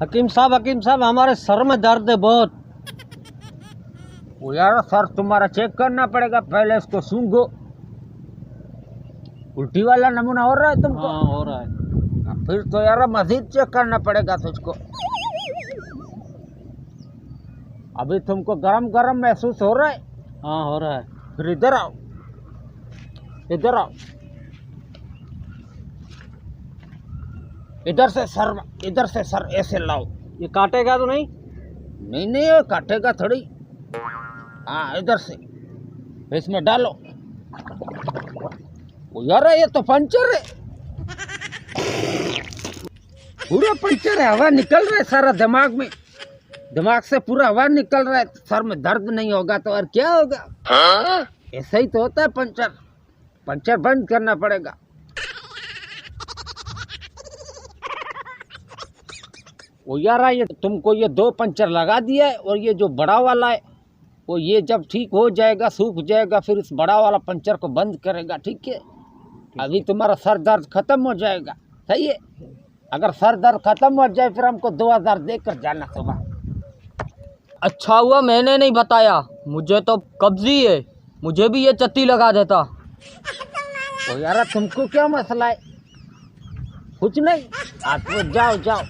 हकीम साहब हमारे सर में दर्द है बहुत। वो यार सर तुम्हारा चेक करना पड़ेगा, पहले इसको सूंघो। उल्टी वाला नमूना हो रहा है तुमको? हाँ हो रहा है। फिर तो यार मजीद चेक करना पड़ेगा तुझको। अभी तुमको गरम गरम महसूस हो रहा है? हाँ हो रहा है। फिर इधर आओ, इधर आओ, इधर से सर ऐसे लाओ। ये काटेगा तो नहीं? नहीं नहीं, ये काटेगा थोड़ी। हाँ इधर से इसमें डालो। ओ यार ये तो पंचर है, पूरा पंचर है। हवा निकल रहा है सारा दिमाग में, दिमाग से पूरा हवा निकल रहा है। सर में दर्द नहीं होगा तो और क्या होगा? ऐसा ही तो होता है पंचर। पंचर बंद करना पड़ेगा। वो यार ये तुमको ये 2 पंचर लगा दिया है, और ये जो बड़ा वाला है वो ये जब ठीक हो जाएगा, सूख जाएगा, फिर इस बड़ा वाला पंचर को बंद करेगा। ठीक है, अभी तुम्हारा सर दर्द खत्म हो जाएगा। सही है, अगर सर दर्द खत्म हो जाए फिर हमको 2000 देकर जाना सुबह। अच्छा हुआ मैंने नहीं बताया, मुझे तो कब्जी है, मुझे भी ये चत्ती लगा देता। तो यार तुमको क्या मसला है? कुछ नहीं, आप जाओ जाओ।